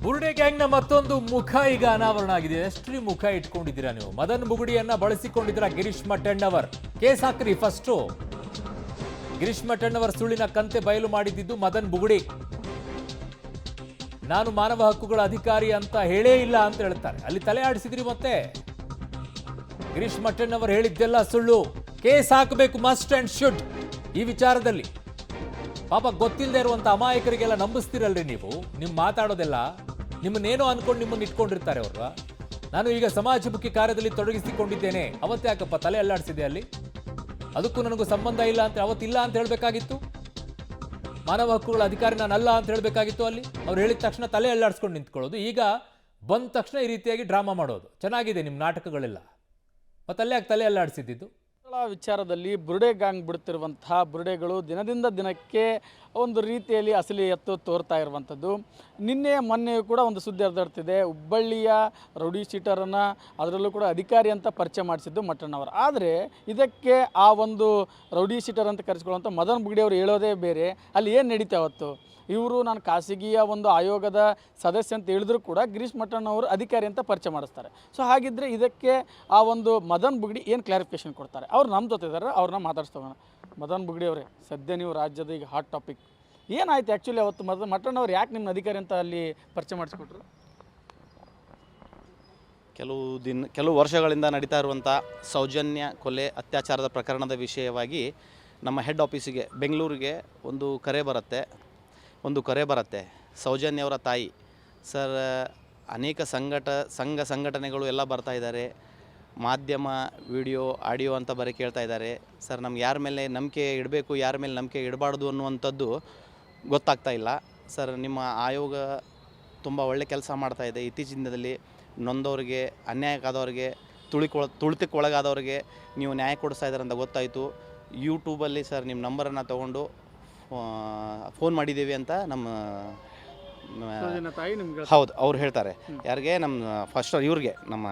ಬುರುಡೆ ಗ್ಯಾಂಗ್ನ ಮತ್ತೊಂದು ಮುಖ ಈಗ ಅನಾವರಣ ಆಗಿದೆ. ಎಷ್ಟು ಮುಖ ಇಟ್ಕೊಂಡಿದ್ದೀರಾ ನೀವು? ಮದನ್ ಬುಗುಡಿಯನ್ನ ಬಳಸಿಕೊಂಡಿದ್ದೀರಾ ಗಿರೀಶ್ ಮಟ್ಟಣ್ಣವರ್. ಕೇಸ್ ಹಾಕ್ರಿ ಫಸ್ಟು. ಗಿರೀಶ್ ಮಟ್ಟಣ್ಣವರ್ ಸುಳ್ಳಿನ ಕಂತೆ ಬಯಲು ಮಾಡಿದ್ದು ಮದನ್ ಬುಗುಡಿ. ನಾನು ಮಾನವ ಹಕ್ಕುಗಳ ಅಧಿಕಾರಿ ಅಂತ ಹೇಳೇ ಇಲ್ಲ ಅಂತ ಹೇಳ್ತಾರೆ. ಅಲ್ಲಿ ತಲೆ ಆಡಿಸಿದ್ರಿ ಮತ್ತೆ. ಗಿರೀಶ್ ಮಟ್ಟಣ್ಣವರ್ ಹೇಳಿದ್ದೆಲ್ಲ ಸುಳ್ಳು. ಕೇಸ್ ಹಾಕಬೇಕು, ಮಸ್ಟ್ ಅಂಡ್ ಶುಡ್. ಈ ವಿಚಾರದಲ್ಲಿ ಪಾಪ ಗೊತ್ತಿಲ್ಲದೆ ಇರುವಂತ ಅಮಾಯಕರಿಗೆಲ್ಲ ನಂಬಿಸ್ತಿರಲ್ರಿ ನೀವು. ನಿಮ್ ಮಾತಾಡೋದೆಲ್ಲ ನಿಮ್ಮನ್ನೇನೋ ಅನ್ಕೊಂಡು ನಿಮ್ಮನ್ನು ಇಟ್ಕೊಂಡಿರ್ತಾರೆ ಅವರು. ನಾನು ಈಗ ಸಮಾಜಮುಖಿ ಕಾರ್ಯದಲ್ಲಿ ತೊಡಗಿಸಿಕೊಂಡಿದ್ದೇನೆ, ಅವತ್ತೇ ಯಾಕಪ್ಪ ತಲೆ ಅಲ್ಲಾಡಿಸಿದೆ ಅಲ್ಲಿ? ಅದಕ್ಕೂ ನನಗೂ ಸಂಬಂಧ ಇಲ್ಲ ಅಂತ ಅವತ್ತಿಲ್ಲ ಅಂತ ಹೇಳಬೇಕಾಗಿತ್ತು. ಮಾನವ ಹಕ್ಕುಗಳ ಅಧಿಕಾರಿ ನಾನಲ್ಲ ಅಂತ ಹೇಳಬೇಕಾಗಿತ್ತು. ಅಲ್ಲಿ ಅವ್ರು ಹೇಳಿದ ತಕ್ಷಣ ತಲೆ ಅಲ್ಲಾಡಿಸ್ಕೊಂಡು ನಿಂತ್ಕೊಳ್ಳೋದು. ಈಗ ಬಂದ ತಕ್ಷಣ ಈ ರೀತಿಯಾಗಿ ಡ್ರಾಮಾ ಮಾಡೋದು. ಚೆನ್ನಾಗಿದೆ ನಿಮ್ಮ ನಾಟಕಗಳೆಲ್ಲ. ಮತ್ತಲ್ಲೇ ಯಾಕೆ ತಲೆ ಅಲ್ಲಾಡಿಸಿದ್ದು? ವಿಚಾರದಲ್ಲಿ ಬುರುಡೆ ಗ್ಯಾಂಗ್ ಬಿಡುತ್ತಿರುವಂತಹ ಬುರುಡೆಗಳು ದಿನದಿಂದ ದಿನಕ್ಕೆ ಒಂದು ರೀತಿಯಲ್ಲಿ ಅಸಲಿ ಎತ್ತು ತೋರ್ತಾ ಇರುವಂಥದ್ದು. ನಿನ್ನೆ ಮೊನ್ನೆಯೂ ಕೂಡ ಒಂದು ಸುದ್ದಿ ಹರಿದಾಡ್ತಿದೆ. ಹುಬ್ಬಳ್ಳಿಯ ರೌಡಿ ಶೀಟರನ್ನು ಅದರಲ್ಲೂ ಕೂಡ ಅಧಿಕಾರಿ ಅಂತ ಪರಿಚಯ ಮಾಡಿಸಿದ್ದು ಮಟ್ಟಣ್ಣವರು. ಆದರೆ ಇದಕ್ಕೆ ಆ ಒಂದು ರೌಡಿ ಶೀಟರ್ ಅಂತ ಕರೆಸ್ಕೊಳ್ಳುವಂಥ ಮದನ್ ಬುಗುಡಿ ಅವರು ಹೇಳೋದೇ ಬೇರೆ. ಅಲ್ಲಿ ಏನು ನಡೀತಾ ಹೊತ್ತು ಇವರು ನಾನು ಖಾಸಗಿಯ ಒಂದು ಆಯೋಗದ ಸದಸ್ಯ ಅಂತ ಹೇಳಿದ್ರು ಕೂಡ ಗಿರೀಶ್ ಮಟ್ಟಣ್ಣವರು ಅಧಿಕಾರಿ ಅಂತ ಪರಿಚಯ ಮಾಡಿಸ್ತಾರೆ. ಸೊ ಹಾಗಿದ್ದರೆ ಇದಕ್ಕೆ ಆ ಒಂದು ಮದನ್ ಬುಗುಡಿ ಏನು ಕ್ಲಾರಿಫಿಕೇಷನ್ ಕೊಡ್ತಾರೆ? ಅವ್ರು ನಮ್ಮ ಜೊತೆ ಇದ್ದಾರೆ, ಅವ್ರನ್ನ ಮಾತಾಡ್ಸ್ತೋಗೋಣ. ಮದನ್ ಬುಗುಡಿ ಅವರೇ, ಸದ್ಯ ನೀವು ರಾಜ್ಯದ ಈಗ ಹಾಟ್ ಟಾಪಿಕ್ ಏನಾಯ್ತು ಆ್ಯಕ್ಚುಲಿ ಅವತ್ತು ಮಟ್ಟಣ್ಣವ್ರು ಯಾಕೆ ನಿಮ್ಮ ಅಧಿಕಾರಿ ಅಂತ ಅಲ್ಲಿ ಪರಿಚಯ ಮಾಡಿಸ್ಕೊಟ್ರು? ಕೆಲವು ವರ್ಷಗಳಿಂದ ನಡೀತಾ ಇರುವಂಥ ಸೌಜನ್ಯ ಕೊಲೆ ಅತ್ಯಾಚಾರದ ಪ್ರಕರಣದ ವಿಷಯವಾಗಿ ನಮ್ಮ ಹೆಡ್ ಆಫೀಸಿಗೆ ಬೆಂಗಳೂರಿಗೆ ಒಂದು ಕರೆ ಬರುತ್ತೆ. ಸೌಜನ್ಯ ಅವರ ತಾಯಿ ಸರ್, ಅನೇಕ ಸಂಘ ಸಂಘಟನೆಗಳು ಎಲ್ಲ ಬರ್ತಾ ಇದ್ದಾರೆ, ಮಾಧ್ಯಮ ವಿಡಿಯೋ ಆಡಿಯೋ ಅಂತ ಬರೀ ಕೇಳ್ತಾ ಇದ್ದಾರೆ ಸರ್. ನಮ್ಗೆ ಯಾರ ಮೇಲೆ ನಂಬಿಕೆ ಇಡಬೇಕು, ಯಾರ ಮೇಲೆ ನಂಬಿಕೆ ಇಡಬಾರ್ದು ಅನ್ನುವಂಥದ್ದು ಗೊತ್ತಾಗ್ತಾ ಇಲ್ಲ ಸರ್. ನಿಮ್ಮ ಆಯೋಗ ತುಂಬ ಒಳ್ಳೆ ಕೆಲಸ ಮಾಡ್ತಾ ಇದೆ. ಇತ್ತೀಚಿನ ದಿನದಲ್ಲಿ ನೊಂದವ್ರಿಗೆ, ಅನ್ಯಾಯಕ್ಕಾದವ್ರಿಗೆ, ತುಳಿತಕ್ಕೊಳಗಾದವ್ರಿಗೆ ನೀವು ನ್ಯಾಯ ಕೊಡಿಸ್ತಾ ಇದ್ದಾರೆ ಅಂತ ಗೊತ್ತಾಯಿತು. ಯೂಟ್ಯೂಬಲ್ಲಿ ಸರ್ ನಿಮ್ಮ ನಂಬರನ್ನು ತೊಗೊಂಡು ಫೋನ್ ಮಾಡಿದ್ದೀವಿ ಅಂತ ನಮ್ಮ ಹೌದು ಅವ್ರು ಹೇಳ್ತಾರೆ. ಯಾರಿಗೆ? ನಮ್ಮ ಫಸ್ಟ್ ಇವ್ರಿಗೆ, ನಮ್ಮ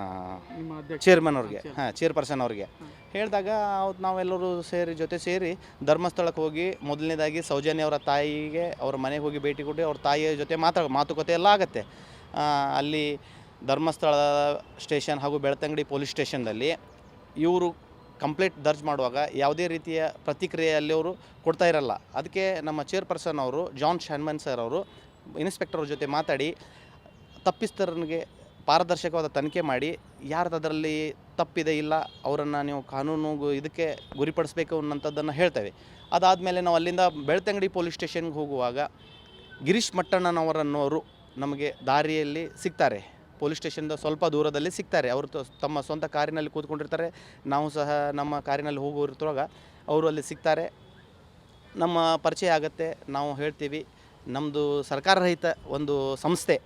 ಚೇರ್ಮನ್ ಅವ್ರಿಗೆ, ಚೇರ್ಪರ್ಸನ್ ಅವ್ರಿಗೆ ಹೇಳಿದಾಗ ನಾವೆಲ್ಲರೂ ಜೊತೆ ಸೇರಿ ಧರ್ಮಸ್ಥಳಕ್ಕೆ ಹೋಗಿ ಮೊದಲನೇದಾಗಿ ಸೌಜನ್ಯ ಅವರ ತಾಯಿಗೆ ಅವ್ರ ಮನೆಗೆ ಹೋಗಿ ಭೇಟಿ ಕೊಟ್ಟು ಅವ್ರ ತಾಯಿಯ ಜೊತೆ ಮಾತುಕತೆ ಎಲ್ಲ ಆಗುತ್ತೆ. ಅಲ್ಲಿ ಧರ್ಮಸ್ಥಳ ಸ್ಟೇಷನ್ ಹಾಗೂ ಬೆಳ್ತಂಗಡಿ ಪೊಲೀಸ್ ಸ್ಟೇಷನ್ದಲ್ಲಿ ಇವರು ಕಂಪ್ಲೇಂಟ್ ದರ್ಜ್ ಮಾಡುವಾಗ ಯಾವುದೇ ರೀತಿಯ ಪ್ರತಿಕ್ರಿಯೆ ಅಲ್ಲಿ ಅವರು ಕೊಡ್ತಾ ಇರಲ್ಲ. ಅದಕ್ಕೆ ನಮ್ಮ ಚೇರ್ಪರ್ಸನ್ ಅವರು ಜಾನ್ ಶಾನ್ಮನ್ ಸರ್ ಅವರು ಇನ್ಸ್ಪೆಕ್ಟರ್ ಅವ್ರ ಜೊತೆ ಮಾತಾಡಿ ತಪ್ಪಿತಸ್ಥರಿಗೆ ಪಾರದರ್ಶಕವಾದ ತನಿಖೆ ಮಾಡಿ ಯಾರ್ದು ಅದರಲ್ಲಿ ತಪ್ಪಿದೆ ಇಲ್ಲ ಅವರನ್ನು ನೀವು ಕಾನೂನು ಇದಕ್ಕೆ ಗುರಿಪಡಿಸಬೇಕು ಅನ್ನೋಂಥದ್ದನ್ನು ಹೇಳ್ತೇವೆ. ಅದಾದಮೇಲೆ ನಾವು ಅಲ್ಲಿಂದ ಬೆಳ್ತಂಗಡಿ ಪೊಲೀಸ್ ಸ್ಟೇಷನ್ಗೆ ಹೋಗುವಾಗ ಗಿರೀಶ್ ಮಟ್ಟಣ್ಣನವರನ್ನೋರು ನಮಗೆ ದಾರಿಯಲ್ಲಿ ಸಿಗ್ತಾರೆ. ಪೊಲೀಸ್ ಸ್ಟೇಷನ್ದ ಸ್ವಲ್ಪ ದೂರದಲ್ಲಿ ಸಿಗ್ತಾರೆ. ಅವರು ತಮ್ಮ ಸ್ವಂತ ಕಾರಿನಲ್ಲಿ ಕೂತ್ಕೊಂಡಿರ್ತಾರೆ, ನಾವು ಸಹ ನಮ್ಮ ಕಾರಿನಲ್ಲಿ ಹೋಗಿರುವಾಗ ಅವರು ಅಲ್ಲಿ ಸಿಗ್ತಾರೆ. ನಮ್ಮ ಪರಿಚಯ ಆಗುತ್ತೆ. ನಾವು ಹೇಳ್ತೀವಿ ನಮ್ಮದು ಸರ್ಕಾರ ರಹಿತ ಒಂದು ಸಂಸ್ಥೆ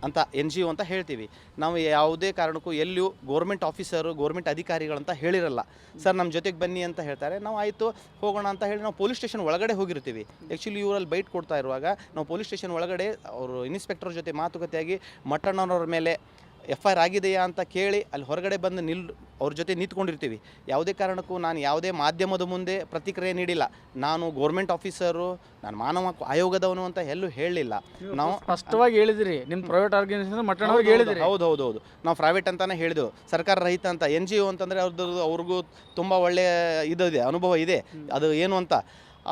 ಅಂತ NGO ಅಂತ ಹೇಳ್ತೀವಿ. ನಾವು ಯಾವುದೇ ಕಾರಣಕ್ಕೂ ಎಲ್ಲಿಯೂ ಗೋರ್ಮೆಂಟ್ ಆಫೀಸರು, ಗೋರ್ಮೆಂಟ್ ಅಧಿಕಾರಿಗಳಂತ ಹೇಳಿರಲ್ಲ. ಸರ್ ನಮ್ಮ ಜೊತೆಗೆ ಬನ್ನಿ ಅಂತ ಹೇಳ್ತಾರೆ. ನಾವು ಆಯಿತು ಹೋಗೋಣ ಅಂತ ಹೇಳಿ ನಾವು ಪೊಲೀಸ್ ಸ್ಟೇಷನ್ ಒಳಗಡೆ ಹೋಗಿರ್ತೀವಿ. ಆ್ಯಕ್ಚುಲಿ ಇವರಲ್ಲಿ ಬೈಟ್ ಕೊಡ್ತಾ ಇರುವಾಗ ನಾವು ಪೊಲೀಸ್ ಸ್ಟೇಷನ್ ಒಳಗಡೆ ಅವರು ಇನ್ಸ್ಪೆಕ್ಟರ್ ಜೊತೆ ಮಾತುಕತೆಯಾಗಿ ಮಟ್ಟಣ್ಣನವ್ರ ಮೇಲೆ FIR ಆಗಿದೆಯಾ ಅಂತ ಕೇಳಿ ಅಲ್ಲಿ ಹೊರಗಡೆ ಬಂದು ಅವ್ರ ಜೊತೆ ನಿಂತ್ಕೊಂಡಿರ್ತೀವಿ. ಯಾವುದೇ ಕಾರಣಕ್ಕೂ ನಾನು ಯಾವುದೇ ಮಾಧ್ಯಮದ ಮುಂದೆ ಪ್ರತಿಕ್ರಿಯೆ ನೀಡಿಲ್ಲ. ನಾನು ಗೋರ್ಮೆಂಟ್ ಆಫೀಸರು, ನಾನು ಮಾನವ ಆಯೋಗದವನು ಅಂತ ಎಲ್ಲೂ ಹೇಳಲಿಲ್ಲ. ನಾವು ಸ್ಪಷ್ಟವಾಗಿ ಹೇಳಿದ್ರಿ ನಿಮ್ಮ ಪ್ರೈವೇಟ್ ಆರ್ಗನೈಸೇಷನ್ ಮಟ್ಟಣ್ಣವ್ರಿಗೆ ಹೇಳಿದ್ರಿ. ಹೌದು ನಾವು ಪ್ರೈವೇಟ್ ಅಂತಲೇ ಹೇಳಿದೆವು. ಸರ್ಕಾರ ರಹಿತ ಅಂತ NGO ಅಂತಂದರೆ ಅವ್ರಿಗೂ ತುಂಬ ಒಳ್ಳೆಯ ಇದೆ, ಅನುಭವ ಇದೆ ಅದು ಏನು ಅಂತ.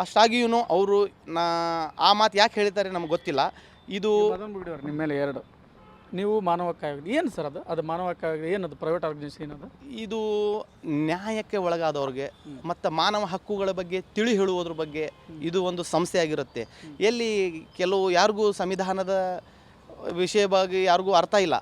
ಅಷ್ಟಾಗಿಯೂ ಅವರು ಆ ಮಾತು ಯಾಕೆ ಹೇಳ್ತಾರೆ ನಮ್ಗೆ ಗೊತ್ತಿಲ್ಲ. ಇದು ನಿಮ್ಮ ಮೇಲೆ ಎರಡು ನೀವು ಮಾನವ ಹಕ್ಕಾಗಿ ಏನು ಸರ್ ಅದು ಮಾನವ ಹಕ್ಕಾಗಿ ಏನದು ಪ್ರೈವೇಟ್ ಆರ್ಗನೈಸೇಷನ್ ಏನದು? ಇದು ನ್ಯಾಯಕ್ಕೆ ಒಳಗಾದವ್ರಿಗೆ ಮತ್ತು ಮಾನವ ಹಕ್ಕುಗಳ ಬಗ್ಗೆ ತಿಳಿ ಹೇಳುವುದ್ರ ಬಗ್ಗೆ ಇದು ಒಂದು ಸಂಸ್ಥೆ ಆಗಿರುತ್ತೆ. ಎಲ್ಲಿ ಯಾರಿಗೂ ಸಂವಿಧಾನದ ವಿಷಯ ಬಗ್ಗೆ ಯಾರಿಗೂ ಅರ್ಥ ಇಲ್ಲ.